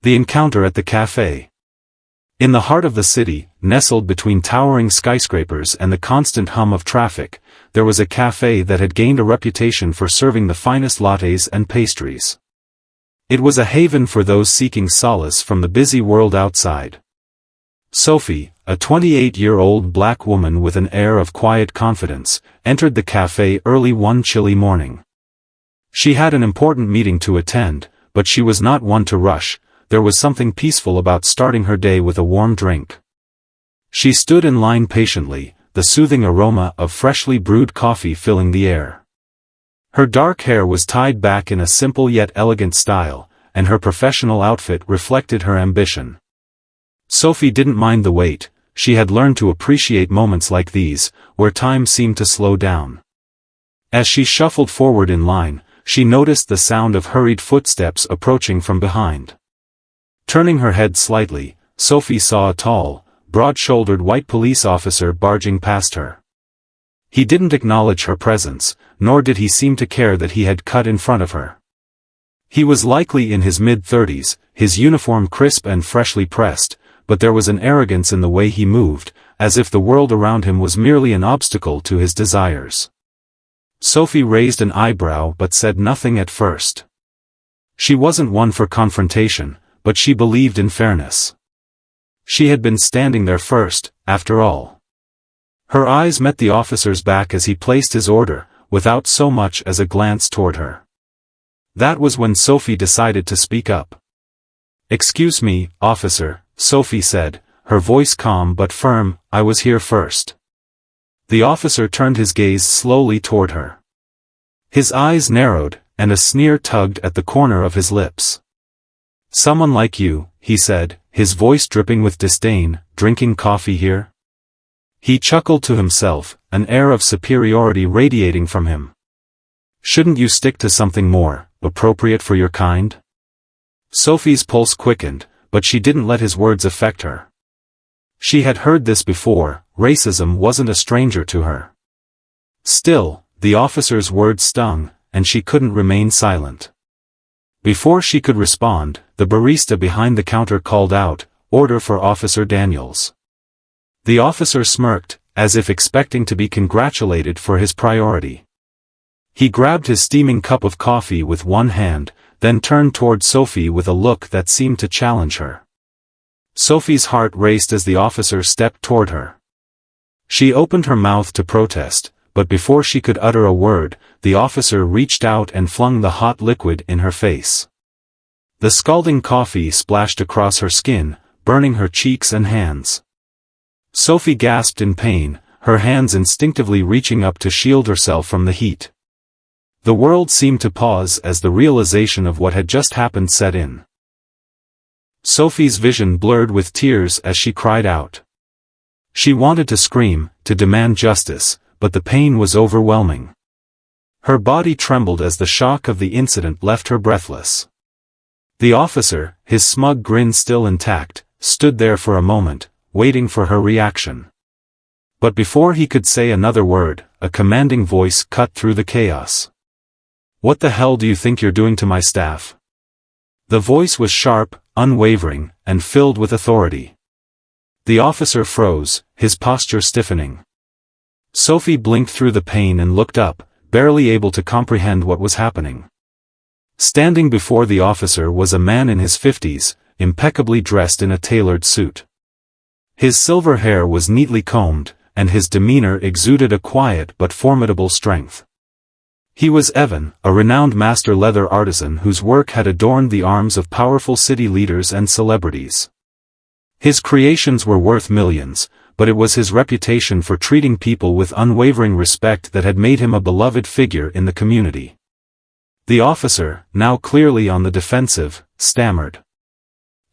The encounter at the cafe. In the heart of the city, nestled between towering skyscrapers and the constant hum of traffic, there was a cafe that had gained a reputation for serving the finest lattes and pastries. It was a haven for those seeking solace from the busy world outside. Sophie, a 28-year-old black woman with an air of quiet confidence, entered the cafe early one chilly morning. She had an important meeting to attend, but she was not one to rush. There was something peaceful about starting her day with a warm drink. She stood in line patiently, the soothing aroma of freshly brewed coffee filling the air. Her dark hair was tied back in a simple yet elegant style, and her professional outfit reflected her ambition. Sophie didn't mind the wait. She had learned to appreciate moments like these, where time seemed to slow down. As she shuffled forward in line, she noticed the sound of hurried footsteps approaching from behind. Turning her head slightly, Sophie saw a tall, broad-shouldered white police officer barging past her. He didn't acknowledge her presence, nor did he seem to care that he had cut in front of her. He was likely in his mid-30s, his uniform crisp and freshly pressed, but there was an arrogance in the way he moved, as if the world around him was merely an obstacle to his desires. Sophie raised an eyebrow but said nothing at first. She wasn't one for confrontation, but she believed in fairness. She had been standing there first, after all. Her eyes met the officer's back as he placed his order, without so much as a glance toward her. That was when Sophie decided to speak up. "Excuse me, officer," Sophie said, her voice calm but firm, "I was here first." The officer turned his gaze slowly toward her. His eyes narrowed, and a sneer tugged at the corner of his lips. "Someone like you," he said, his voice dripping with disdain, "drinking coffee here?" He chuckled to himself, an air of superiority radiating from him. "Shouldn't you stick to something more appropriate for your kind?" Sophie's pulse quickened, but she didn't let his words affect her. She had heard this before. Racism wasn't a stranger to her. Still, the officer's words stung, and she couldn't remain silent. Before she could respond, the barista behind the counter called out, "Order for Officer Daniels." The officer smirked, as if expecting to be congratulated for his priority. He grabbed his steaming cup of coffee with one hand, then turned toward Sophie with a look that seemed to challenge her. Sophie's heart raced as the officer stepped toward her. She opened her mouth to protest, but before she could utter a word, the officer reached out and flung the hot liquid in her face. The scalding coffee splashed across her skin, burning her cheeks and hands. Sophie gasped in pain, her hands instinctively reaching up to shield herself from the heat. The world seemed to pause as the realization of what had just happened set in. Sophie's vision blurred with tears as she cried out. She wanted to scream, to demand justice, but the pain was overwhelming. Her body trembled as the shock of the incident left her breathless. The officer, his smug grin still intact, stood there for a moment, waiting for her reaction. But before he could say another word, a commanding voice cut through the chaos. "What the hell do you think you're doing to my staff?" The voice was sharp, unwavering, and filled with authority. The officer froze, his posture stiffening. Sophie blinked through the pain and looked up, barely able to comprehend what was happening. Standing before the officer was a man in his 50s, impeccably dressed in a tailored suit. His silver hair was neatly combed, and his demeanor exuded a quiet but formidable strength. He was Evan, a renowned master leather artisan whose work had adorned the arms of powerful city leaders and celebrities. His creations were worth millions, but it was his reputation for treating people with unwavering respect that had made him a beloved figure in the community. The officer, now clearly on the defensive, stammered.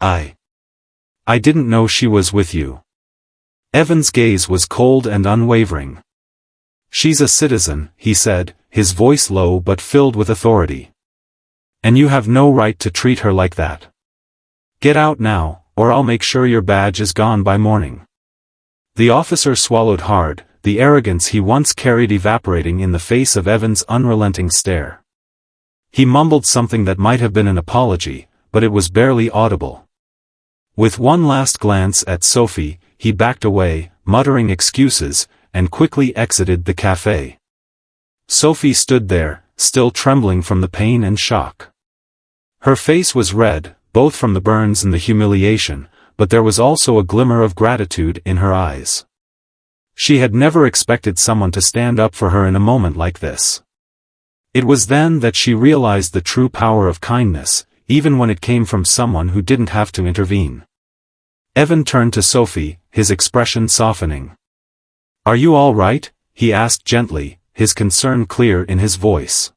I didn't know she was with you." Evan's gaze was cold and unwavering. "She's a citizen," he said, his voice low but filled with authority. "And you have no right to treat her like that. Get out now, or I'll make sure your badge is gone by morning." The officer swallowed hard, the arrogance he once carried evaporating in the face of Evan's unrelenting stare. He mumbled something that might have been an apology, but it was barely audible. With one last glance at Sophie, he backed away, muttering excuses, and quickly exited the cafe. Sophie stood there, still trembling from the pain and shock. Her face was red, both from the burns and the humiliation, but there was also a glimmer of gratitude in her eyes. She had never expected someone to stand up for her in a moment like this. It was then that she realized the true power of kindness, even when it came from someone who didn't have to intervene. Evan turned to Sophie, his expression softening. "Are you all right?" he asked gently, his concern clear in his voice.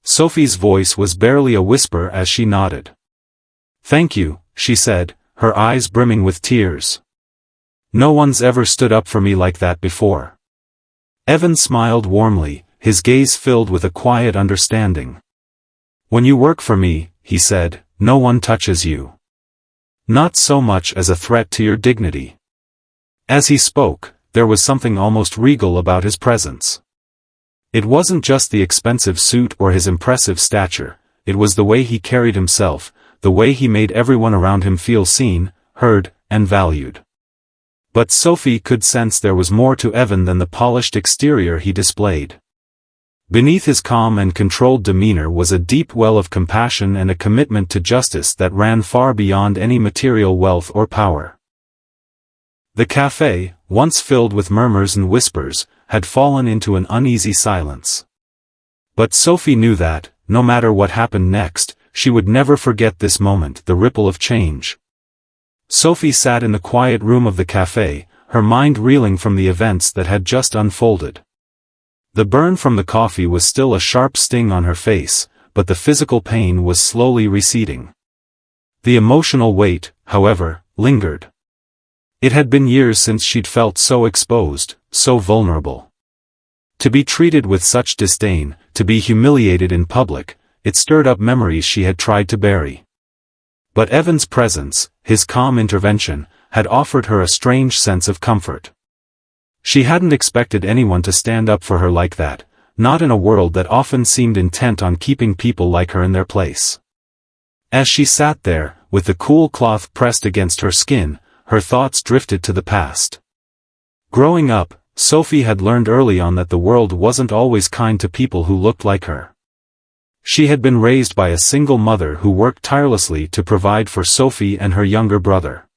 Sophie's voice was barely a whisper as she nodded. "Thank you," she said, her eyes brimming with tears. "No one's ever stood up for me like that before." Evan smiled warmly, his gaze filled with a quiet understanding. "When you work for me," he said, "no one touches you. Not so much as a threat to your dignity." As he spoke, there was something almost regal about his presence. It wasn't just the expensive suit or his impressive stature, it was the way he carried himself, the way he made everyone around him feel seen, heard, and valued. But Sophie could sense there was more to Evan than the polished exterior he displayed. Beneath his calm and controlled demeanor was a deep well of compassion and a commitment to justice that ran far beyond any material wealth or power. The cafe, once filled with murmurs and whispers, had fallen into an uneasy silence. But Sophie knew that, no matter what happened next, she would never forget this moment, the ripple of change. Sophie sat in the quiet room of the cafe, her mind reeling from the events that had just unfolded. The burn from the coffee was still a sharp sting on her face, but the physical pain was slowly receding. The emotional weight, however, lingered. It had been years since she'd felt so exposed, so vulnerable. To be treated with such disdain, to be humiliated in public, it stirred up memories she had tried to bury. But Evan's presence, his calm intervention, had offered her a strange sense of comfort. She hadn't expected anyone to stand up for her like that, not in a world that often seemed intent on keeping people like her in their place. As she sat there, with the cool cloth pressed against her skin, her thoughts drifted to the past. Growing up, Sophie had learned early on that the world wasn't always kind to people who looked like her. She had been raised by a single mother who worked tirelessly to provide for Sophie and her younger brother.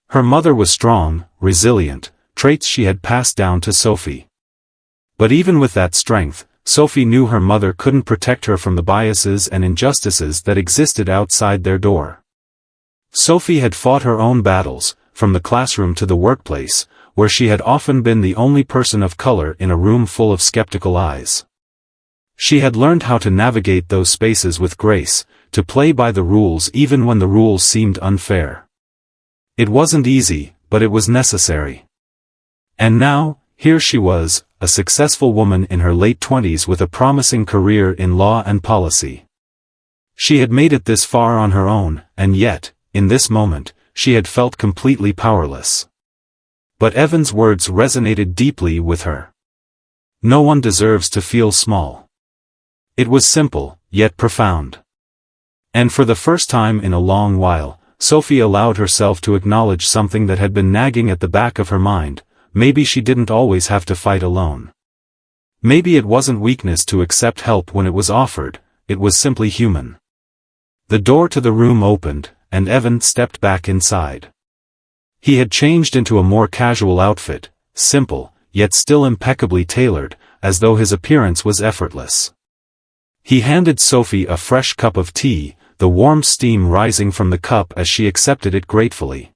Her mother was strong, resilient, traits she had passed down to Sophie. But even with that strength, Sophie knew her mother couldn't protect her from the biases and injustices that existed outside their door. Sophie had fought her own battles, from the classroom to the workplace, where she had often been the only person of color in a room full of skeptical eyes. She had learned how to navigate those spaces with grace, to play by the rules even when the rules seemed unfair. It wasn't easy, but it was necessary. And now, here she was, a successful woman in her late 20s with a promising career in law and policy. She had made it this far on her own, and yet, in this moment, she had felt completely powerless. But Evan's words resonated deeply with her. No one deserves to feel small. It was simple, yet profound. And for the first time in a long while, Sophie allowed herself to acknowledge something that had been nagging at the back of her mind. Maybe she didn't always have to fight alone. Maybe it wasn't weakness to accept help when it was offered, it was simply human. The door to the room opened, and Evan stepped back inside. He had changed into a more casual outfit, simple, yet still impeccably tailored, as though his appearance was effortless. He handed Sophie a fresh cup of tea, the warm steam rising from the cup as she accepted it gratefully.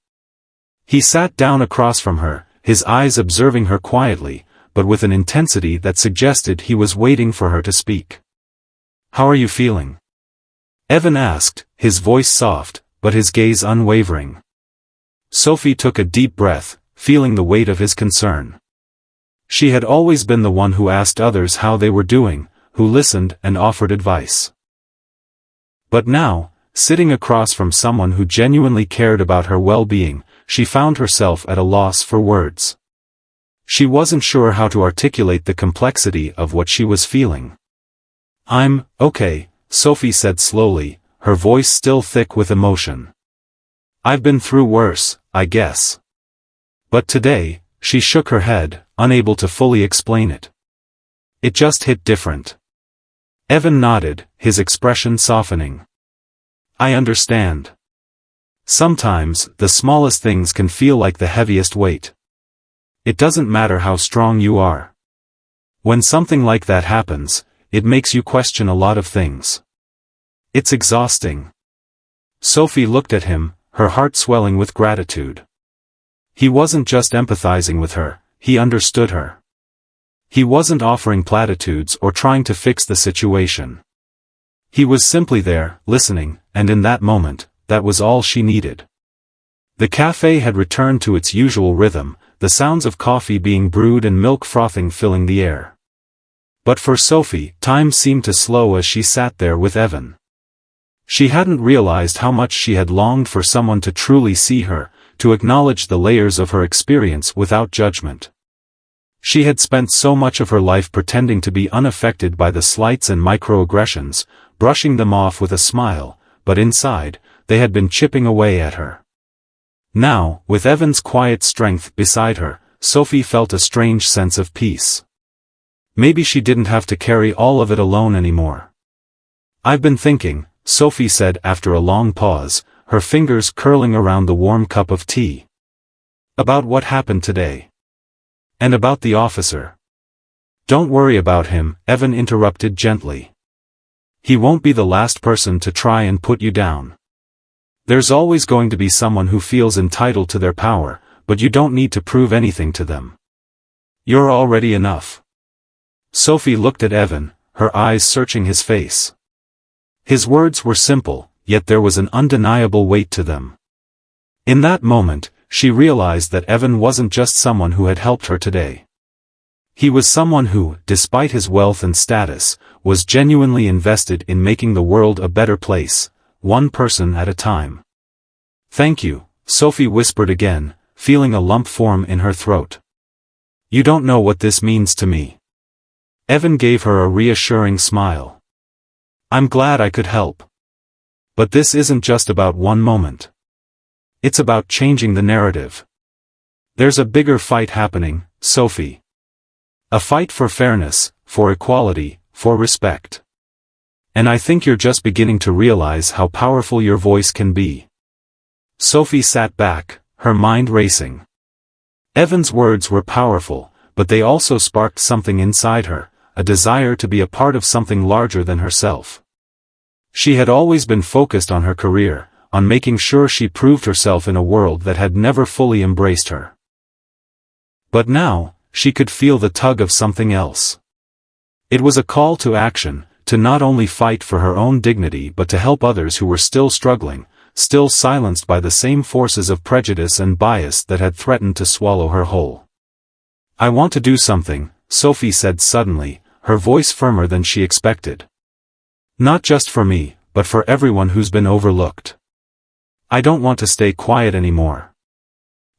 He sat down across from her, his eyes observing her quietly, but with an intensity that suggested he was waiting for her to speak. "How are you feeling?" Evan asked, his voice soft, but his gaze unwavering. Sophie took a deep breath, feeling the weight of his concern. She had always been the one who asked others how they were doing, who listened and offered advice. But now, sitting across from someone who genuinely cared about her well-being, she found herself at a loss for words. She wasn't sure how to articulate the complexity of what she was feeling. "I'm okay," Sophie said slowly, her voice still thick with emotion. "I've been through worse, I guess." But today, she shook her head, unable to fully explain it. It just hit different. Evan nodded, his expression softening. "I understand. Sometimes, the smallest things can feel like the heaviest weight. It doesn't matter how strong you are. When something like that happens, it makes you question a lot of things. It's exhausting." Sophie looked at him, her heart swelling with gratitude. He wasn't just empathizing with her, he understood her. He wasn't offering platitudes or trying to fix the situation. He was simply there, listening, and in that moment, that was all she needed. The cafe had returned to its usual rhythm, the sounds of coffee being brewed and milk frothing filling the air. But for Sophie, time seemed to slow as she sat there with Evan. She hadn't realized how much she had longed for someone to truly see her, to acknowledge the layers of her experience without judgment. She had spent so much of her life pretending to be unaffected by the slights and microaggressions, brushing them off with a smile, but inside, they had been chipping away at her. Now, with Evan's quiet strength beside her, Sophie felt a strange sense of peace. Maybe she didn't have to carry all of it alone anymore. "I've been thinking," Sophie said after a long pause, her fingers curling around the warm cup of tea. "About what happened today. And about the officer." "Don't worry about him," Evan interrupted gently. "He won't be the last person to try and put you down. There's always going to be someone who feels entitled to their power, but you don't need to prove anything to them. You're already enough." Sophie looked at Evan, her eyes searching his face. His words were simple, yet there was an undeniable weight to them. In that moment, she realized that Evan wasn't just someone who had helped her today. He was someone who, despite his wealth and status, was genuinely invested in making the world a better place, one person at a time. "Thank you," Sophie whispered again, feeling a lump form in her throat. "You don't know what this means to me." Evan gave her a reassuring smile. "I'm glad I could help. But this isn't just about one moment. It's about changing the narrative. There's a bigger fight happening, Sophie. A fight for fairness, for equality, for respect. And I think you're just beginning to realize how powerful your voice can be." Sophie sat back, her mind racing. Evan's words were powerful, but they also sparked something inside her, a desire to be a part of something larger than herself. She had always been focused on her career, on making sure she proved herself in a world that had never fully embraced her. But now, she could feel the tug of something else. It was a call to action, to not only fight for her own dignity but to help others who were still struggling, still silenced by the same forces of prejudice and bias that had threatened to swallow her whole. "I want to do something," Sophie said suddenly, her voice firmer than she expected. "Not just for me, but for everyone who's been overlooked. I don't want to stay quiet anymore."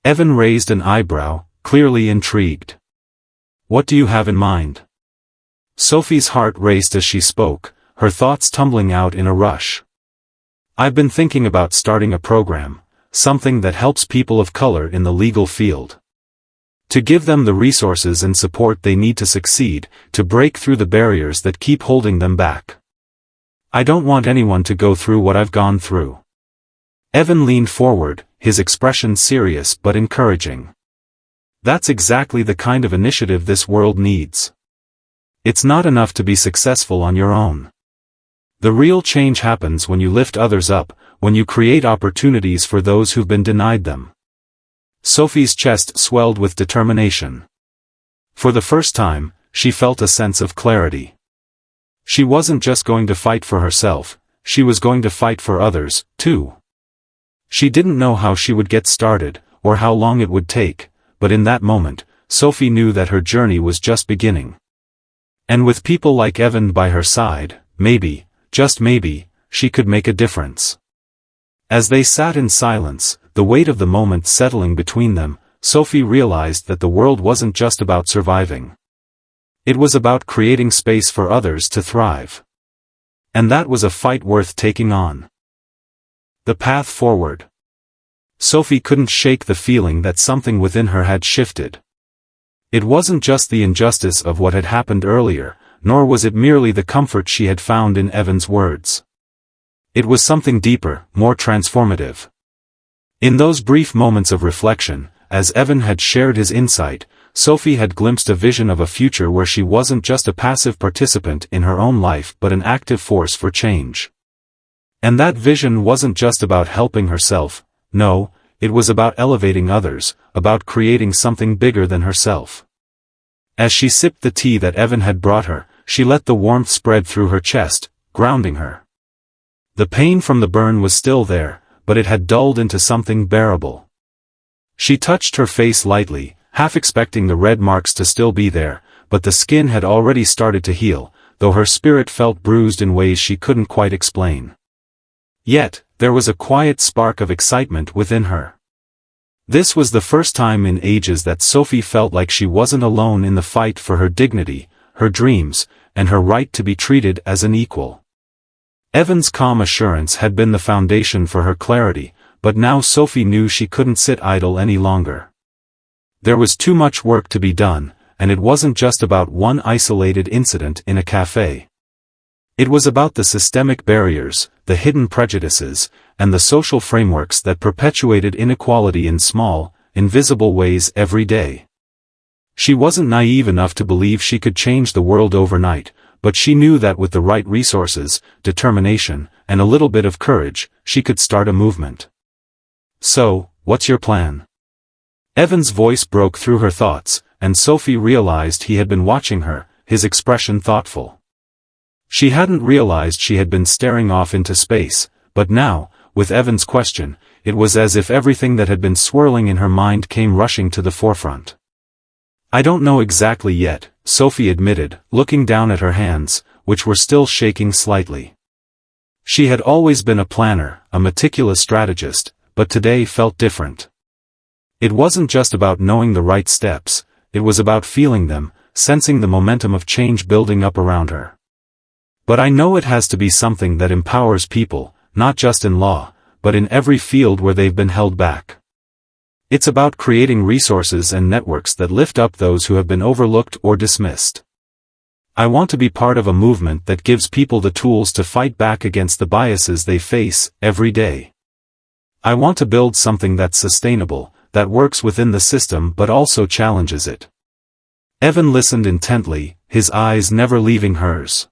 Evan raised an eyebrow, clearly intrigued. "What do you have in mind?" Sophie's heart raced as she spoke, her thoughts tumbling out in a rush. "I've been thinking about starting a program, something that helps people of color in the legal field. To give them the resources and support they need to succeed, to break through the barriers that keep holding them back. I don't want anyone to go through what I've gone through." Evan leaned forward, his expression serious but encouraging. "That's exactly the kind of initiative this world needs. It's not enough to be successful on your own. The real change happens when you lift others up, when you create opportunities for those who've been denied them." Sophie's chest swelled with determination. For the first time, she felt a sense of clarity. She wasn't just going to fight for herself, she was going to fight for others, too. She didn't know how she would get started, or how long it would take, but in that moment, Sophie knew that her journey was just beginning. And with people like Evan by her side, maybe, just maybe, she could make a difference. As they sat in silence, the weight of the moment settling between them, Sophie realized that the world wasn't just about surviving. It was about creating space for others to thrive. And that was a fight worth taking on. The path forward. Sophie couldn't shake the feeling that something within her had shifted. It wasn't just the injustice of what had happened earlier, nor was it merely the comfort she had found in Evan's words. It was something deeper, more transformative. In those brief moments of reflection, as Evan had shared his insight, Sophie had glimpsed a vision of a future where she wasn't just a passive participant in her own life but an active force for change. And that vision wasn't just about helping herself, no, it was about elevating others, about creating something bigger than herself. As she sipped the tea that Evan had brought her, she let the warmth spread through her chest, grounding her. The pain from the burn was still there, but it had dulled into something bearable. She touched her face lightly, half expecting the red marks to still be there, but the skin had already started to heal, though her spirit felt bruised in ways she couldn't quite explain. Yet, there was a quiet spark of excitement within her. This was the first time in ages that Sophie felt like she wasn't alone in the fight for her dignity, her dreams, and her right to be treated as an equal. Evan's calm assurance had been the foundation for her clarity, but now Sophie knew she couldn't sit idle any longer. There was too much work to be done, and it wasn't just about one isolated incident in a cafe. It was about the systemic barriers, the hidden prejudices, and the social frameworks that perpetuated inequality in small, invisible ways every day. She wasn't naive enough to believe she could change the world overnight, but she knew that with the right resources, determination, and a little bit of courage, she could start a movement. So, what's your plan? Evan's voice broke through her thoughts, and Sophie realized he had been watching her, his expression thoughtful. She hadn't realized she had been staring off into space, but now, with Evan's question, it was as if everything that had been swirling in her mind came rushing to the forefront. I don't know exactly yet, Sophie admitted, looking down at her hands, which were still shaking slightly. She had always been a planner, a meticulous strategist, but today felt different. It wasn't just about knowing the right steps, it was about feeling them, sensing the momentum of change building up around her. But I know it has to be something that empowers people, not just in law, but in every field where they've been held back. It's about creating resources and networks that lift up those who have been overlooked or dismissed. I want to be part of a movement that gives people the tools to fight back against the biases they face every day. I want to build something that's sustainable, that works within the system but also challenges it. Evan listened intently, his eyes never leaving hers.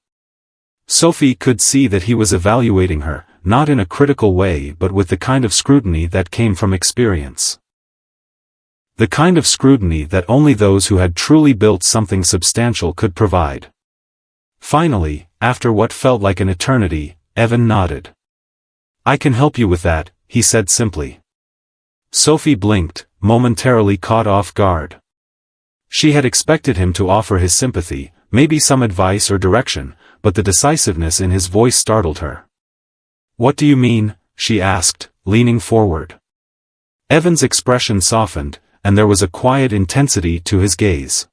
Sophie could see that he was evaluating her, not in a critical way but with the kind of scrutiny that came from experience. The kind of scrutiny that only those who had truly built something substantial could provide. Finally, after what felt like an eternity, Evan nodded. I can help you with that, he said simply. Sophie blinked, momentarily caught off guard. She had expected him to offer his sympathy, maybe some advice or direction, but the decisiveness in his voice startled her. What do you mean? She asked, leaning forward. Evan's expression softened, and there was a quiet intensity to his gaze.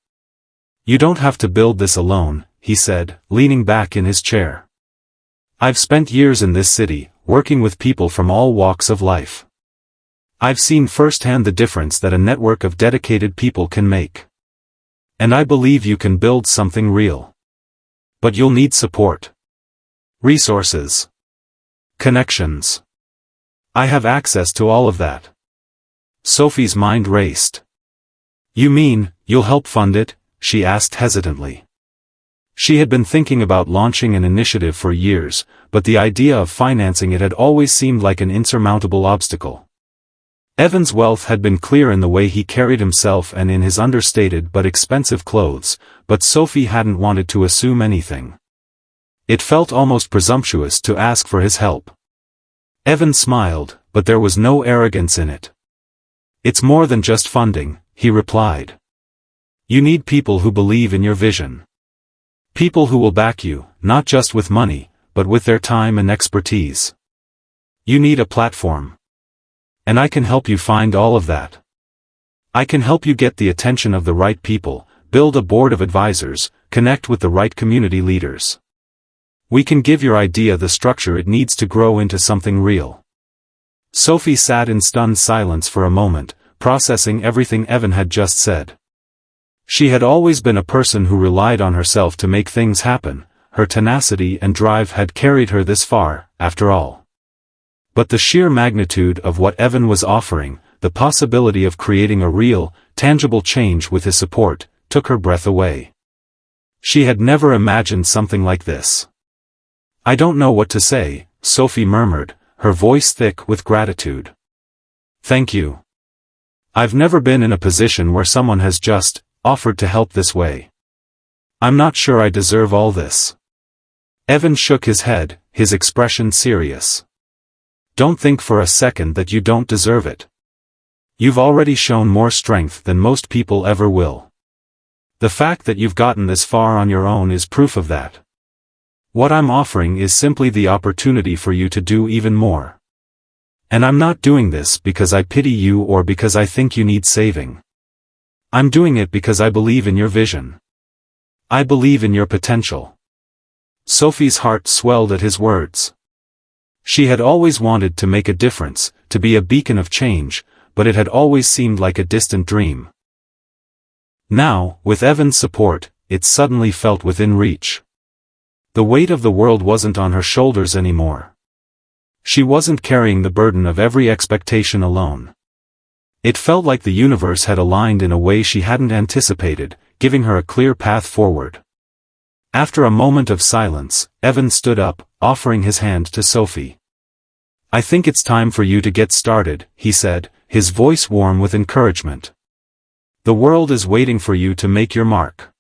You don't have to build this alone, he said, leaning back in his chair. I've spent years in this city, working with people from all walks of life. I've seen firsthand the difference that a network of dedicated people can make. And I believe you can build something real. But you'll need support. Resources. Connections. I have access to all of that. Sophie's mind raced. You mean, you'll help fund it? She asked hesitantly. She had been thinking about launching an initiative for years, but the idea of financing it had always seemed like an insurmountable obstacle. Evan's wealth had been clear in the way he carried himself and in his understated but expensive clothes, but Sophie hadn't wanted to assume anything. It felt almost presumptuous to ask for his help. Evan smiled, but there was no arrogance in it. It's more than just funding, he replied. You need people who believe in your vision. People who will back you, not just with money, but with their time and expertise. You need a platform. And I can help you find all of that. I can help you get the attention of the right people, build a board of advisors, connect with the right community leaders. We can give your idea the structure it needs to grow into something real. Sophie sat in stunned silence for a moment, processing everything Evan had just said. She had always been a person who relied on herself to make things happen. Her tenacity and drive had carried her this far, after all. But the sheer magnitude of what Evan was offering, the possibility of creating a real, tangible change with his support, took her breath away. She had never imagined something like this. "I don't know what to say," Sophie murmured, her voice thick with gratitude. "Thank you. I've never been in a position where someone has just offered to help this way. I'm not sure I deserve all this." Evan shook his head, his expression serious. "Don't think for a second that you don't deserve it. You've already shown more strength than most people ever will. The fact that you've gotten this far on your own is proof of that. What I'm offering is simply the opportunity for you to do even more. And I'm not doing this because I pity you or because I think you need saving. I'm doing it because I believe in your vision. I believe in your potential." Sophie's heart swelled at his words. She had always wanted to make a difference, to be a beacon of change, but it had always seemed like a distant dream. Now, with Evan's support, it suddenly felt within reach. The weight of the world wasn't on her shoulders anymore. She wasn't carrying the burden of every expectation alone. It felt like the universe had aligned in a way she hadn't anticipated, giving her a clear path forward. After a moment of silence, Evan stood up, offering his hand to Sophie. "I think it's time for you to get started," he said, his voice warm with encouragement. "The world is waiting for you to make your mark.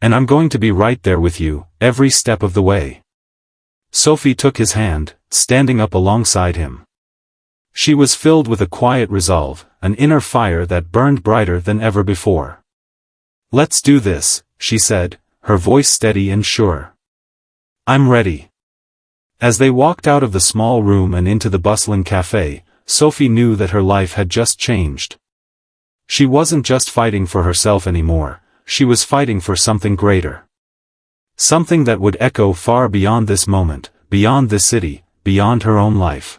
And I'm going to be right there with you, every step of the way." Sophie took his hand, standing up alongside him. She was filled with a quiet resolve, an inner fire that burned brighter than ever before. "Let's do this," she said, her voice steady and sure. "I'm ready." As they walked out of the small room and into the bustling cafe, Sophie knew that her life had just changed. She wasn't just fighting for herself anymore, she was fighting for something greater. Something that would echo far beyond this moment, beyond this city, beyond her own life.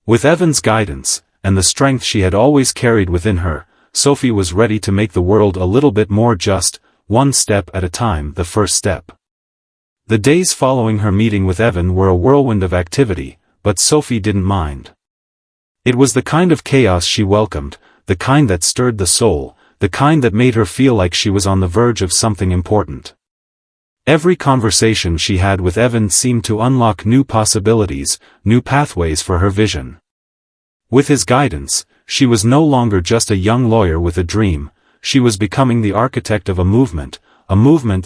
With Evan's guidance, and the strength she had always carried within her, Sophie was ready to make the world a little bit more just, one step at a time, the first step. The days following her meeting with Evan were a whirlwind of activity, but Sophie didn't mind. It was the kind of chaos she welcomed, the kind that stirred the soul, the kind that made her feel like she was on the verge of something important. Every conversation she had with Evan seemed to unlock new possibilities, new pathways for her vision. With his guidance, she was no longer just a young lawyer with a dream, she was becoming the architect of a movement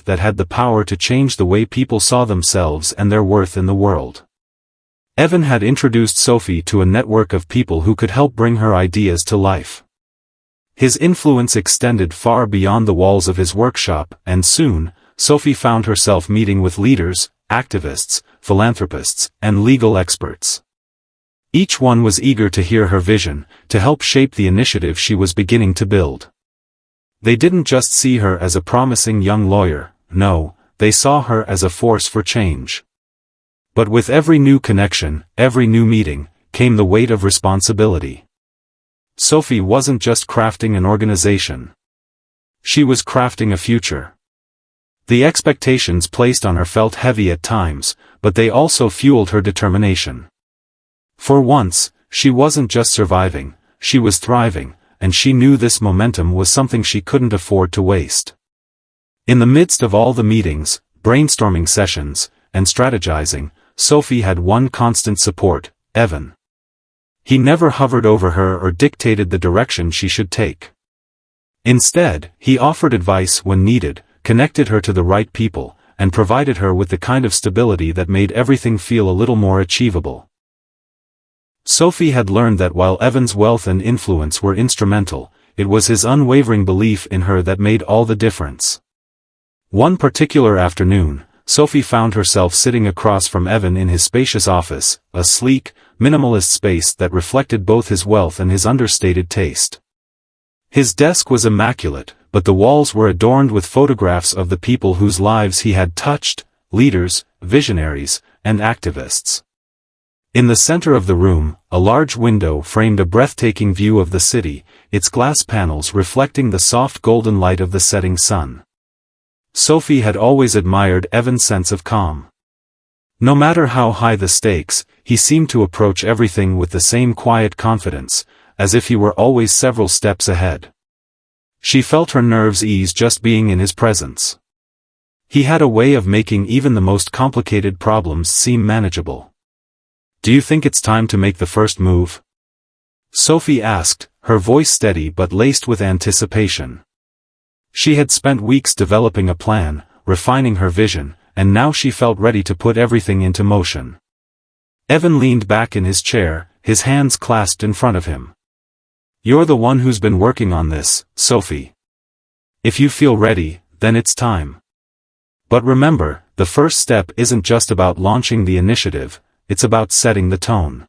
that had the power to change the way people saw themselves and their worth in the world. Evan had introduced Sophie to a network of people who could help bring her ideas to life. His influence extended far beyond the walls of his workshop, and soon, Sophie found herself meeting with leaders, activists, philanthropists, and legal experts. Each one was eager to hear her vision, to help shape the initiative she was beginning to build. They didn't just see her as a promising young lawyer, no, they saw her as a force for change. But with every new connection, every new meeting, came the weight of responsibility. Sophie wasn't just crafting an organization. She was crafting a future. The expectations placed on her felt heavy at times, but they also fueled her determination. For once, she wasn't just surviving, she was thriving, and she knew this momentum was something she couldn't afford to waste. In the midst of all the meetings, brainstorming sessions, and strategizing, Sophie had one constant support, Evan. He never hovered over her or dictated the direction she should take. Instead, he offered advice when needed, connected her to the right people, and provided her with the kind of stability that made everything feel a little more achievable. Sophie had learned that while Evan's wealth and influence were instrumental, it was his unwavering belief in her that made all the difference. One particular afternoon, Sophie found herself sitting across from Evan in his spacious office, a sleek, minimalist space that reflected both his wealth and his understated taste. His desk was immaculate, but the walls were adorned with photographs of the people whose lives he had touched, leaders, visionaries, and activists. In the center of the room, a large window framed a breathtaking view of the city, its glass panels reflecting the soft golden light of the setting sun. Sophie had always admired Evan's sense of calm. No matter how high the stakes, he seemed to approach everything with the same quiet confidence, as if he were always several steps ahead. She felt her nerves ease just being in his presence. He had a way of making even the most complicated problems seem manageable. "Do you think it's time to make the first move?" Sophie asked, her voice steady but laced with anticipation. She had spent weeks developing a plan, refining her vision, and now she felt ready to put everything into motion. Evan leaned back in his chair, his hands clasped in front of him. "You're the one who's been working on this, Sophie. If you feel ready, then it's time. But remember, the first step isn't just about launching the initiative, it's about setting the tone.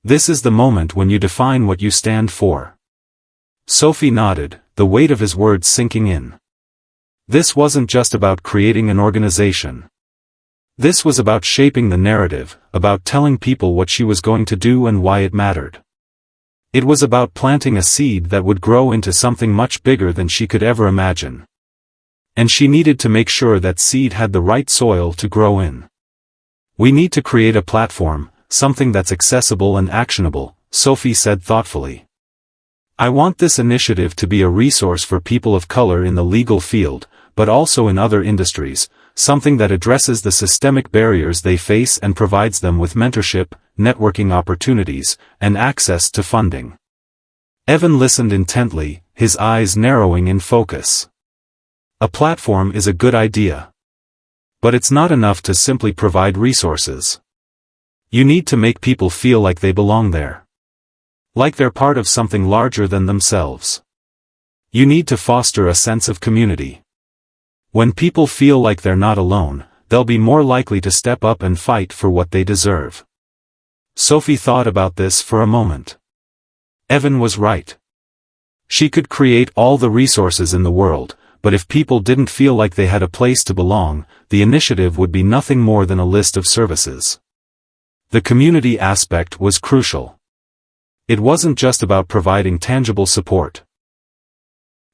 This is the moment when you define what you stand for." Sophie nodded, the weight of his words sinking in. This wasn't just about creating an organization. This was about shaping the narrative, about telling people what she was going to do and why it mattered. It was about planting a seed that would grow into something much bigger than she could ever imagine. And she needed to make sure that seed had the right soil to grow in. "We need to create a platform, something that's accessible and actionable," Sophie said thoughtfully. "I want this initiative to be a resource for people of color in the legal field, but also in other industries, something that addresses the systemic barriers they face and provides them with mentorship, networking opportunities, and access to funding." Evan listened intently, his eyes narrowing in focus. A platform is a good idea. But it's not enough to simply provide resources. You need to make people feel like they belong there. Like they're part of something larger than themselves. You need to foster a sense of community. When people feel like they're not alone, they'll be more likely to step up and fight for what they deserve. Sophie thought about this for a moment. Evan was right. She could create all the resources in the world, but if people didn't feel like they had a place to belong, the initiative would be nothing more than a list of services. The community aspect was crucial. It wasn't just about providing tangible support.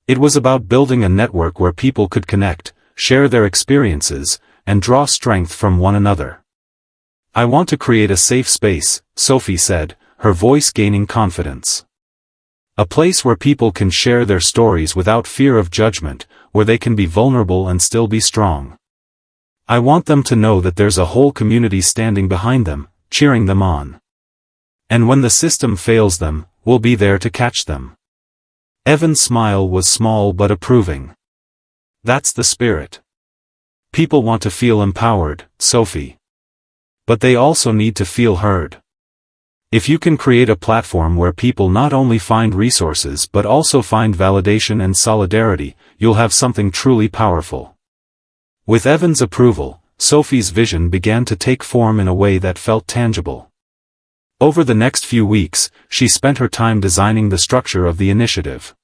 It was about building a network where people could connect, share their experiences, and draw strength from one another. "I want to create a safe space," Sophie said, her voice gaining confidence. "A place where people can share their stories without fear of judgment, where they can be vulnerable and still be strong. I want them to know that there's a whole community standing behind them, cheering them on. And when the system fails them, we'll be there to catch them." Evan's smile was small but approving. "That's the spirit. People want to feel empowered, Sophie. But they also need to feel heard. If you can create a platform where people not only find resources but also find validation and solidarity, you'll have something truly powerful." With Evan's approval, Sophie's vision began to take form in a way that felt tangible. Over the next few weeks, she spent her time designing the structure of the initiative.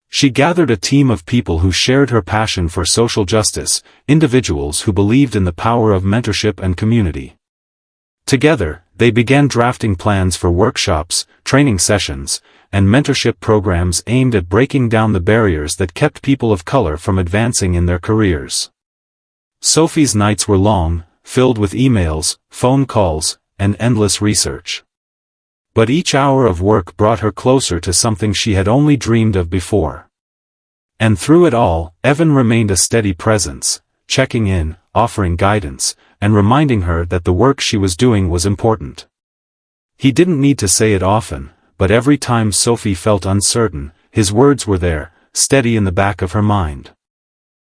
She gathered a team of people who shared her passion for social justice, individuals who believed in the power of mentorship and community. Together, they began drafting plans for workshops, training sessions, and mentorship programs aimed at breaking down the barriers that kept people of color from advancing in their careers. Sophie's nights were long, filled with emails, phone calls, and endless research. But each hour of work brought her closer to something she had only dreamed of before. And through it all, Evan remained a steady presence, checking in, offering guidance, and reminding her that the work she was doing was important. He didn't need to say it often, but every time Sophie felt uncertain, his words were there, steady in the back of her mind.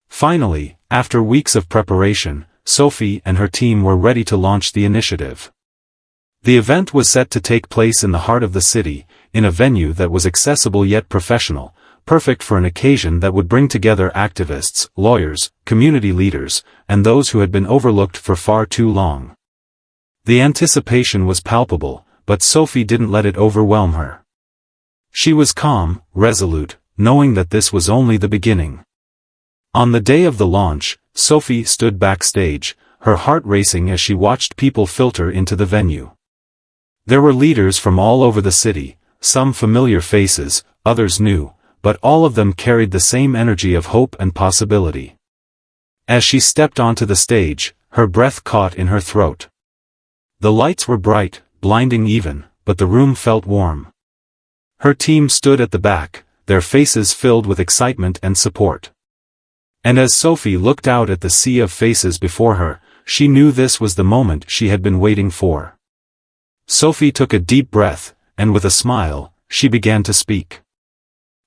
Finally, after weeks of preparation, Sophie and her team were ready to launch the initiative. The event was set to take place in the heart of the city, in a venue that was accessible yet professional, perfect for an occasion that would bring together activists, lawyers, community leaders, and those who had been overlooked for far too long. The anticipation was palpable, but Sophie didn't let it overwhelm her. She was calm, resolute, knowing that this was only the beginning. On the day of the launch, Sophie stood backstage, her heart racing as she watched people filter into the venue. There were leaders from all over the city, some familiar faces, others new, but all of them carried the same energy of hope and possibility. As she stepped onto the stage, her breath caught in her throat. The lights were bright, blinding even, but the room felt warm. Her team stood at the back, their faces filled with excitement and support. And as Sophie looked out at the sea of faces before her, she knew this was the moment she had been waiting for. Sophie took a deep breath, and with a smile, she began to speak.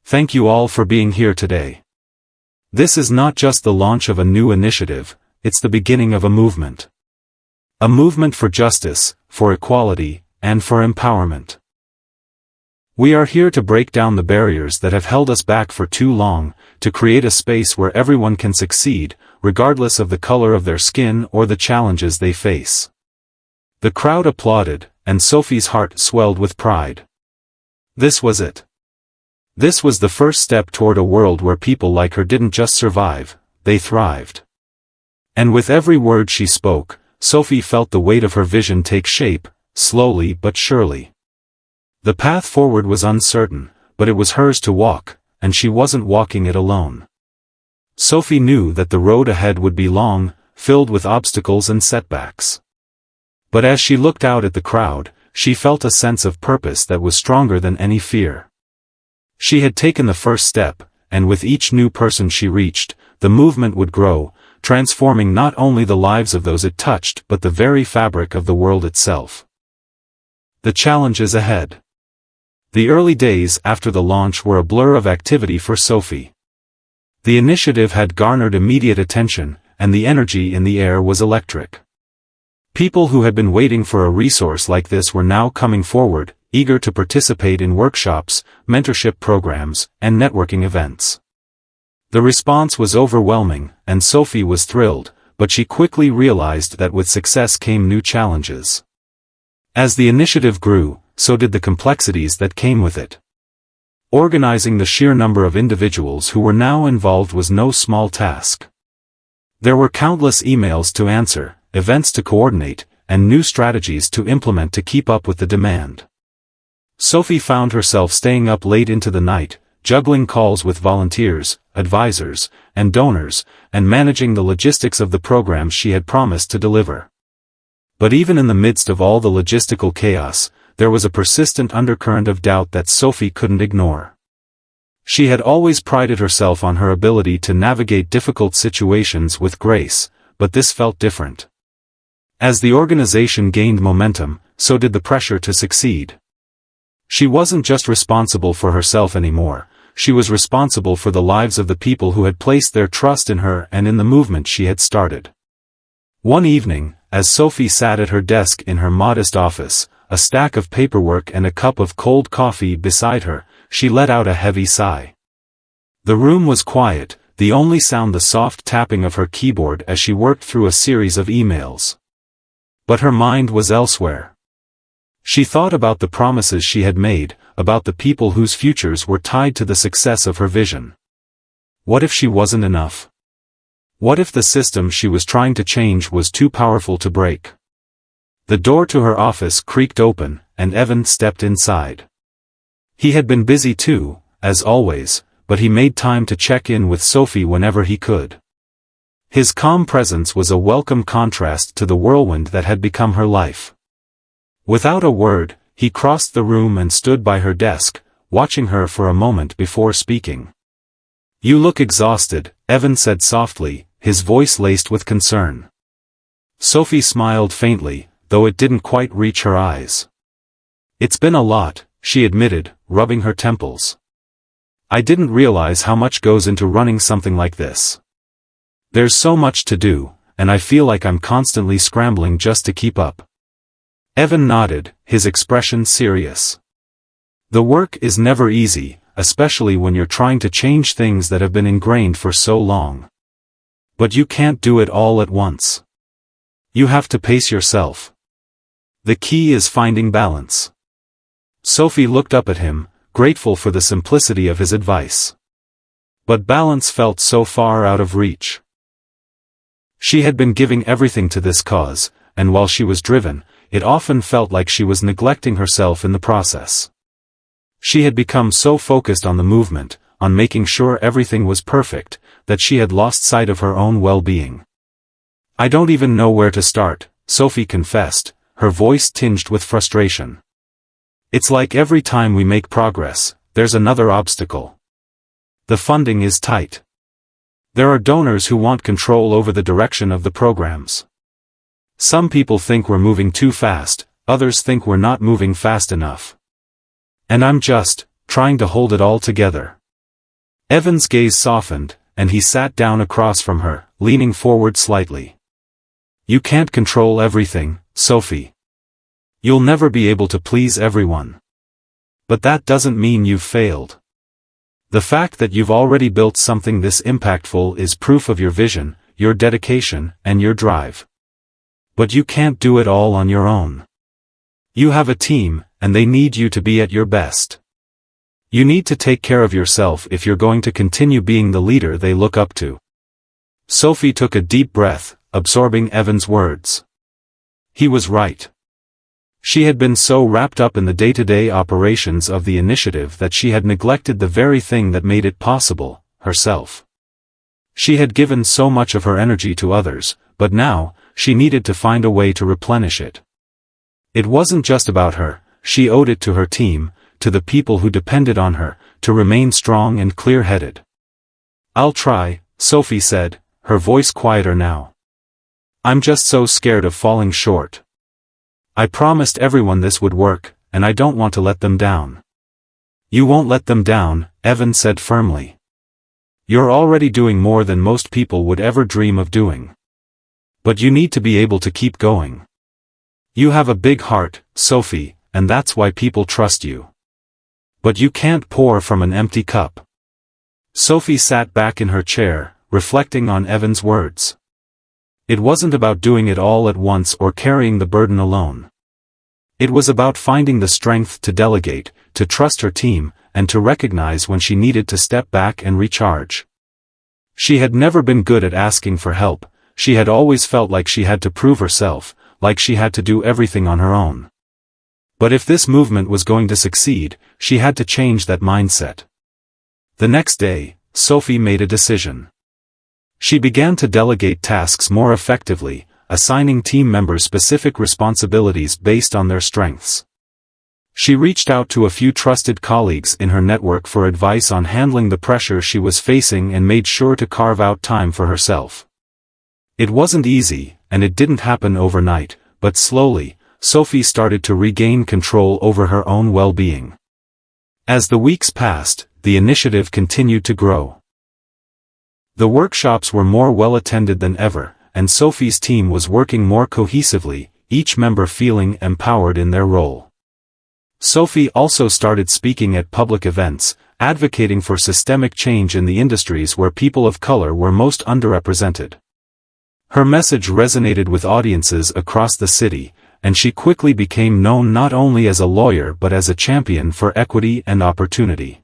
Thank you all for being here today. This is not just the launch of a new initiative, it's the beginning of a movement. A movement for justice, for equality, and for empowerment. We are here to break down the barriers that have held us back for too long, to create a space where everyone can succeed, regardless of the color of their skin or the challenges they face. The crowd applauded, and Sophie's heart swelled with pride. This was it. This was the first step toward a world where people like her didn't just survive, they thrived. And with every word she spoke, Sophie felt the weight of her vision take shape, slowly but surely. The path forward was uncertain, but it was hers to walk, and she wasn't walking it alone. Sophie knew that the road ahead would be long, filled with obstacles and setbacks. But as she looked out at the crowd, she felt a sense of purpose that was stronger than any fear. She had taken the first step, and with each new person she reached, the movement would grow, transforming not only the lives of those it touched but the very fabric of the world itself. The challenges ahead. The early days after the launch were a blur of activity for Sophie. The initiative had garnered immediate attention, and the energy in the air was electric. People who had been waiting for a resource like this were now coming forward, eager to participate in workshops, mentorship programs, and networking events. The response was overwhelming, and Sophie was thrilled, but she quickly realized that with success came new challenges. As the initiative grew, so did the complexities that came with it. Organizing the sheer number of individuals who were now involved was no small task. There were countless emails to answer, events to coordinate, and new strategies to implement to keep up with the demand. Sophie found herself staying up late into the night, juggling calls with volunteers, advisors, and donors, and managing the logistics of the programs she had promised to deliver. But even in the midst of all the logistical chaos, there was a persistent undercurrent of doubt that Sophie couldn't ignore. She had always prided herself on her ability to navigate difficult situations with grace, but this felt different. As the organization gained momentum, so did the pressure to succeed. She wasn't just responsible for herself anymore, she was responsible for the lives of the people who had placed their trust in her and in the movement she had started. One evening, as Sophie sat at her desk in her modest office, a stack of paperwork and a cup of cold coffee beside her, she let out a heavy sigh. The room was quiet, the only sound the soft tapping of her keyboard as she worked through a series of emails. But her mind was elsewhere. She thought about the promises she had made, about the people whose futures were tied to the success of her vision. What if she wasn't enough? What if the system she was trying to change was too powerful to break? The door to her office creaked open, and Evan stepped inside. He had been busy too, as always, but he made time to check in with Sophie whenever he could. His calm presence was a welcome contrast to the whirlwind that had become her life. Without a word, he crossed the room and stood by her desk, watching her for a moment before speaking. "You look exhausted," Evan said softly, his voice laced with concern. Sophie smiled faintly, though it didn't quite reach her eyes. "It's been a lot," she admitted, rubbing her temples. "I didn't realize how much goes into running something like this. There's so much to do, and I feel like I'm constantly scrambling just to keep up." Evan nodded, his expression serious. "The work is never easy, especially when you're trying to change things that have been ingrained for so long. But you can't do it all at once. You have to pace yourself. The key is finding balance." Sophie looked up at him, grateful for the simplicity of his advice. But balance felt so far out of reach. She had been giving everything to this cause, and while she was driven, it often felt like she was neglecting herself in the process. She had become so focused on the movement, on making sure everything was perfect, that she had lost sight of her own well-being. "I don't even know where to start," Sophie confessed, her voice tinged with frustration. "It's like every time we make progress, there's another obstacle. The funding is tight. There are donors who want control over the direction of the programs. Some people think we're moving too fast, others think we're not moving fast enough. And I'm just trying to hold it all together." Evan's gaze softened, and he sat down across from her, leaning forward slightly. "You can't control everything, Sophie. You'll never be able to please everyone. But that doesn't mean you've failed. The fact that you've already built something this impactful is proof of your vision, your dedication, and your drive. But you can't do it all on your own. You have a team, and they need you to be at your best. You need to take care of yourself if you're going to continue being the leader they look up to." Sophie took a deep breath, absorbing Evan's words. He was right. She had been so wrapped up in the day-to-day operations of the initiative that she had neglected the very thing that made it possible, herself. She had given so much of her energy to others, but now, she needed to find a way to replenish it. It wasn't just about her, she owed it to her team, to the people who depended on her, to remain strong and clear-headed. "I'll try," Sophie said, her voice quieter now. "I'm just so scared of falling short. I promised everyone this would work, and I don't want to let them down." "You won't let them down," Evan said firmly. "You're already doing more than most people would ever dream of doing. But you need to be able to keep going. You have a big heart, Sophie, and that's why people trust you. But you can't pour from an empty cup." Sophie sat back in her chair, reflecting on Evan's words. It wasn't about doing it all at once or carrying the burden alone. It was about finding the strength to delegate, to trust her team, and to recognize when she needed to step back and recharge. She had never been good at asking for help, she had always felt like she had to prove herself, like she had to do everything on her own. But if this movement was going to succeed, she had to change that mindset. The next day, Sophie made a decision. She began to delegate tasks more effectively, assigning team members specific responsibilities based on their strengths. She reached out to a few trusted colleagues in her network for advice on handling the pressure she was facing and made sure to carve out time for herself. It wasn't easy, and it didn't happen overnight, but slowly, Sophie started to regain control over her own well-being. As the weeks passed, the initiative continued to grow. The workshops were more well-attended than ever, and Sophie's team was working more cohesively, each member feeling empowered in their role. Sophie also started speaking at public events, advocating for systemic change in the industries where people of color were most underrepresented. Her message resonated with audiences across the city, and she quickly became known not only as a lawyer but as a champion for equity and opportunity.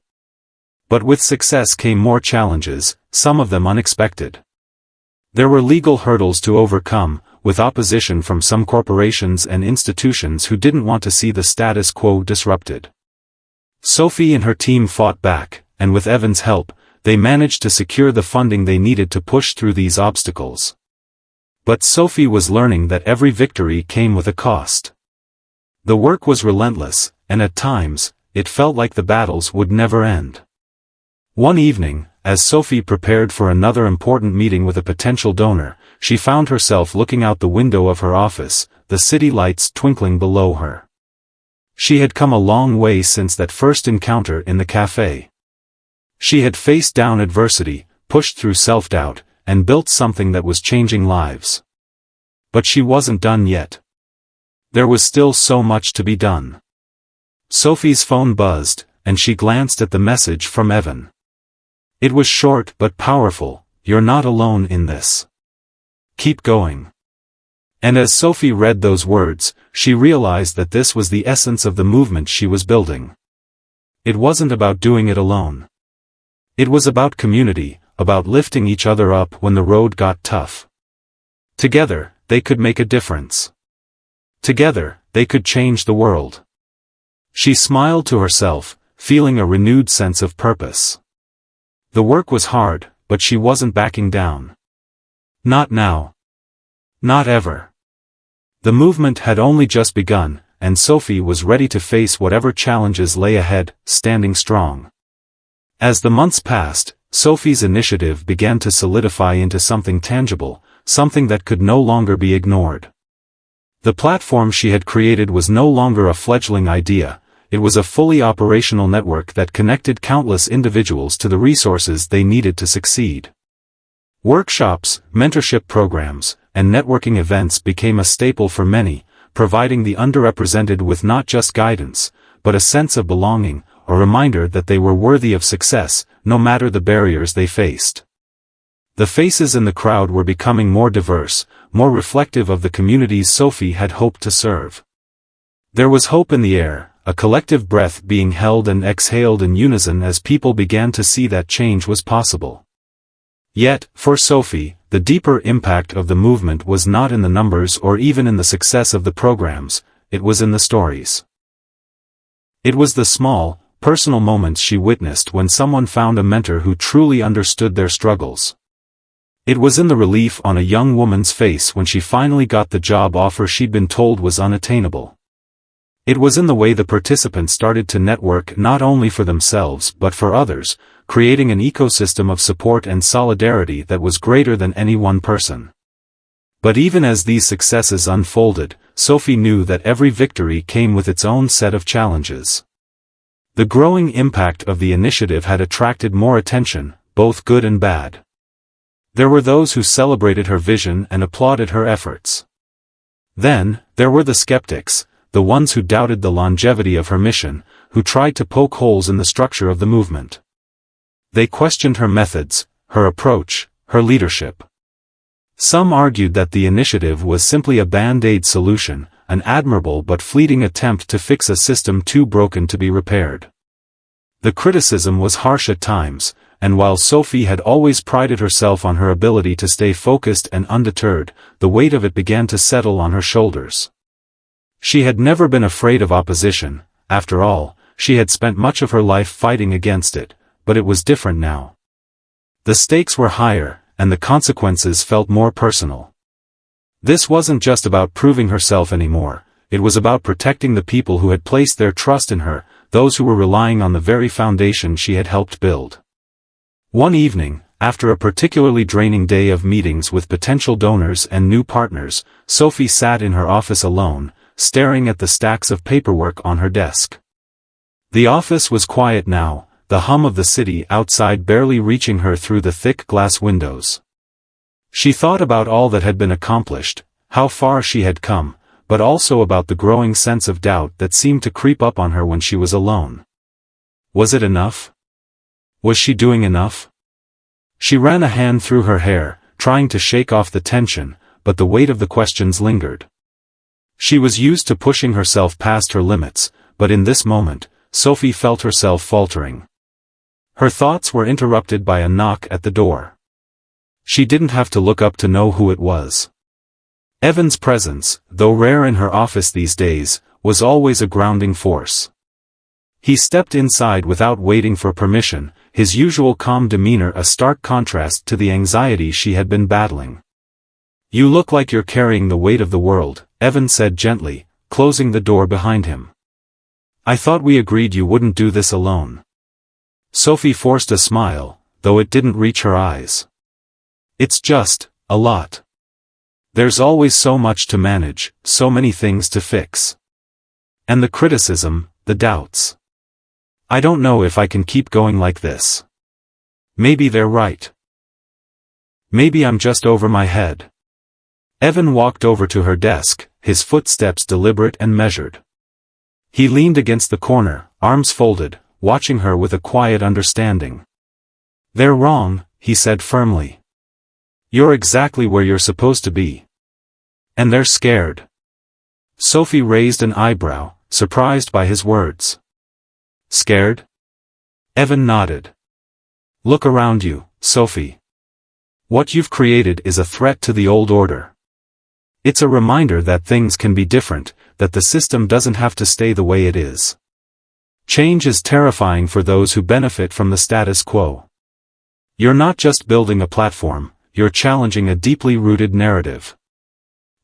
But with success came more challenges, some of them unexpected. There were legal hurdles to overcome, with opposition from some corporations and institutions who didn't want to see the status quo disrupted. Sophie and her team fought back, and with Evan's help, they managed to secure the funding they needed to push through these obstacles. But Sophie was learning that every victory came with a cost. The work was relentless, and at times, it felt like the battles would never end. One evening, as Sophie prepared for another important meeting with a potential donor, she found herself looking out the window of her office, the city lights twinkling below her. She had come a long way since that first encounter in the cafe. She had faced down adversity, pushed through self-doubt, and built something that was changing lives. But she wasn't done yet. There was still so much to be done. Sophie's phone buzzed, and she glanced at the message from Evan. It was short but powerful. "You're not alone in this. Keep going." And as Sophie read those words, she realized that this was the essence of the movement she was building. It wasn't about doing it alone. It was about community, about lifting each other up when the road got tough. Together, they could make a difference. Together, they could change the world. She smiled to herself, feeling a renewed sense of purpose. The work was hard, but she wasn't backing down. Not now. Not ever. The movement had only just begun, and Sophie was ready to face whatever challenges lay ahead, standing strong. As the months passed, Sophie's initiative began to solidify into something tangible, something that could no longer be ignored. The platform she had created was no longer a fledgling idea, it was a fully operational network that connected countless individuals to the resources they needed to succeed. Workshops, mentorship programs, and networking events became a staple for many, providing the underrepresented with not just guidance, but a sense of belonging, a reminder that they were worthy of success, no matter the barriers they faced. The faces in the crowd were becoming more diverse, more reflective of the communities Sophie had hoped to serve. There was hope in the air, a collective breath being held and exhaled in unison as people began to see that change was possible. Yet, for Sophie, the deeper impact of the movement was not in the numbers or even in the success of the programs, it was in the stories. It was the small, personal moments she witnessed when someone found a mentor who truly understood their struggles. It was in the relief on a young woman's face when she finally got the job offer she'd been told was unattainable. It was in the way the participants started to network not only for themselves but for others, creating an ecosystem of support and solidarity that was greater than any one person. But even as these successes unfolded, Sophie knew that every victory came with its own set of challenges. The growing impact of the initiative had attracted more attention, both good and bad. There were those who celebrated her vision and applauded her efforts. Then, there were the skeptics, the ones who doubted the longevity of her mission, who tried to poke holes in the structure of the movement. They questioned her methods, her approach, her leadership. Some argued that the initiative was simply a band-aid solution, an admirable but fleeting attempt to fix a system too broken to be repaired. The criticism was harsh at times, and while Sophie had always prided herself on her ability to stay focused and undeterred, the weight of it began to settle on her shoulders. She had never been afraid of opposition, after all, she had spent much of her life fighting against it, but it was different now. The stakes were higher, and the consequences felt more personal. This wasn't just about proving herself anymore, it was about protecting the people who had placed their trust in her, those who were relying on the very foundation she had helped build. One evening, after a particularly draining day of meetings with potential donors and new partners, Sophie sat in her office alone, staring at the stacks of paperwork on her desk. The office was quiet now, the hum of the city outside barely reaching her through the thick glass windows. She thought about all that had been accomplished, how far she had come, but also about the growing sense of doubt that seemed to creep up on her when she was alone. Was it enough? Was she doing enough? She ran a hand through her hair, trying to shake off the tension, but the weight of the questions lingered. She was used to pushing herself past her limits, but in this moment, Sophie felt herself faltering. Her thoughts were interrupted by a knock at the door. She didn't have to look up to know who it was. Evan's presence, though rare in her office these days, was always a grounding force. He stepped inside without waiting for permission, his usual calm demeanor a stark contrast to the anxiety she had been battling. "You look like you're carrying the weight of the world," Evan said gently, closing the door behind him. "I thought we agreed you wouldn't do this alone." Sophie forced a smile, though it didn't reach her eyes. "It's just, a lot. There's always so much to manage, so many things to fix. And the criticism, the doubts. I don't know if I can keep going like this. Maybe they're right. Maybe I'm just over my head." Evan walked over to her desk, his footsteps deliberate and measured. He leaned against the corner, arms folded, watching her with a quiet understanding. "They're wrong," he said firmly. "You're exactly where you're supposed to be. And they're scared." Sophie raised an eyebrow, surprised by his words. "Scared?" Evan nodded. "Look around you, Sophie. What you've created is a threat to the old order. It's a reminder that things can be different, that the system doesn't have to stay the way it is. Change is terrifying for those who benefit from the status quo. You're not just building a platform, you're challenging a deeply rooted narrative.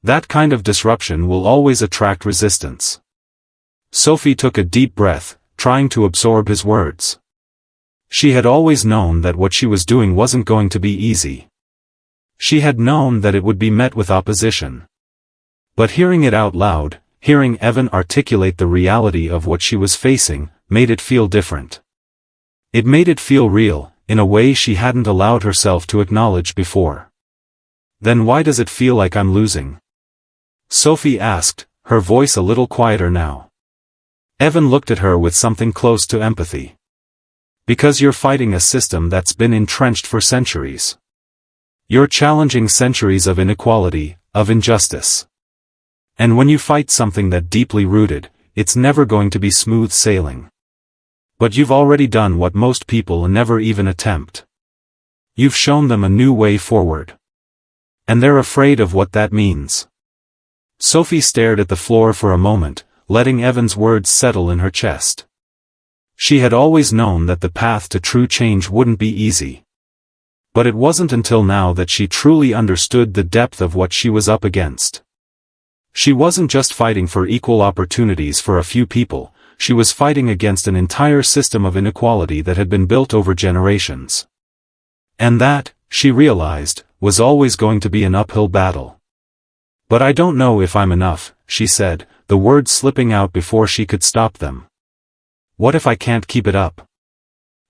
That kind of disruption will always attract resistance. Sophie took a deep breath, trying to absorb his words. She had always known that what she was doing wasn't going to be easy. She had known that it would be met with opposition. But hearing it out loud, hearing Evan articulate the reality of what she was facing, made it feel different. It made it feel real, in a way she hadn't allowed herself to acknowledge before. Then why does it feel like I'm losing? Sophie asked, her voice a little quieter now. Evan looked at her with something close to empathy. Because you're fighting a system that's been entrenched for centuries. You're challenging centuries of inequality, of injustice. And when you fight something that deeply rooted, it's never going to be smooth sailing. But you've already done what most people never even attempt. You've shown them a new way forward. And they're afraid of what that means. Sophie stared at the floor for a moment, letting Evan's words settle in her chest. She had always known that the path to true change wouldn't be easy. But it wasn't until now that she truly understood the depth of what she was up against. She wasn't just fighting for equal opportunities for a few people, she was fighting against an entire system of inequality that had been built over generations. And that, she realized, was always going to be an uphill battle. But I don't know if I'm enough, she said, the words slipping out before she could stop them. What if I can't keep it up?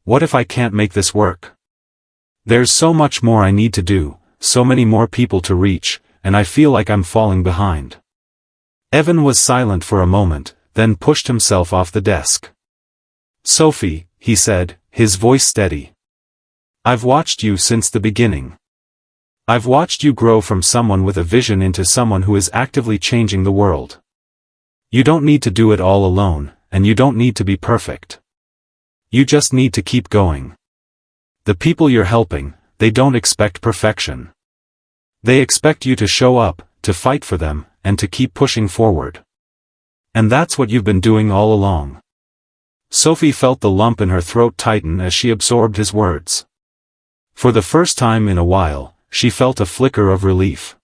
What if I can't make this work? There's so much more I need to do, so many more people to reach, and I feel like I'm falling behind. Evan was silent for a moment, then pushed himself off the desk. Sophie, he said, his voice steady. I've watched you since the beginning. I've watched you grow from someone with a vision into someone who is actively changing the world. You don't need to do it all alone, and you don't need to be perfect. You just need to keep going. The people you're helping, they don't expect perfection. They expect you to show up, to fight for them, and to keep pushing forward. And that's what you've been doing all along. Sophie felt the lump in her throat tighten as she absorbed his words. For the first time in a while, she felt a flicker of relief.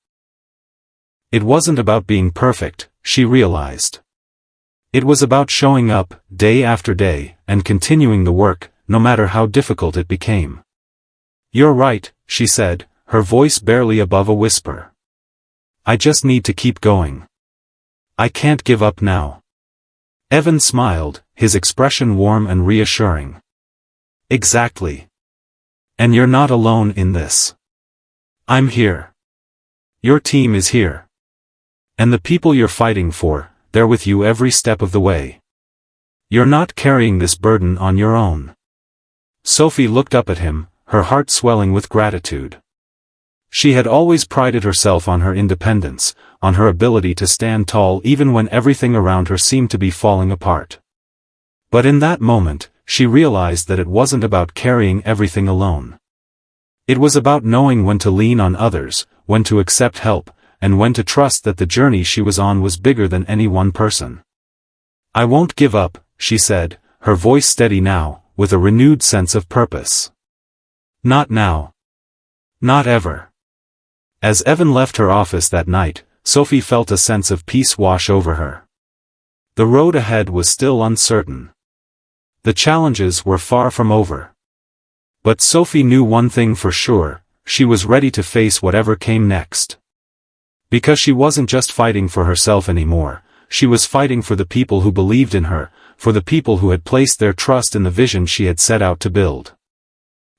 It wasn't about being perfect, she realized. It was about showing up, day after day, and continuing the work, no matter how difficult it became. You're right, she said, her voice barely above a whisper. I just need to keep going. I can't give up now. Evan smiled, his expression warm and reassuring. Exactly. And you're not alone in this. I'm here. Your team is here. And the people you're fighting for, they're with you every step of the way. You're not carrying this burden on your own. Sophie looked up at him, her heart swelling with gratitude. She had always prided herself on her independence, on her ability to stand tall even when everything around her seemed to be falling apart. But in that moment, she realized that it wasn't about carrying everything alone. It was about knowing when to lean on others, when to accept help, and when to trust that the journey she was on was bigger than any one person. I won't give up, she said, her voice steady now, with a renewed sense of purpose. Not now. Not ever. As Evan left her office that night, Sophie felt a sense of peace wash over her. The road ahead was still uncertain. The challenges were far from over. But Sophie knew one thing for sure, she was ready to face whatever came next. Because she wasn't just fighting for herself anymore, she was fighting for the people who believed in her, for the people who had placed their trust in the vision she had set out to build.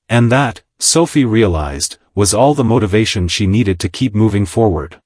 And that, Sophie realized, was all the motivation she needed to keep moving forward.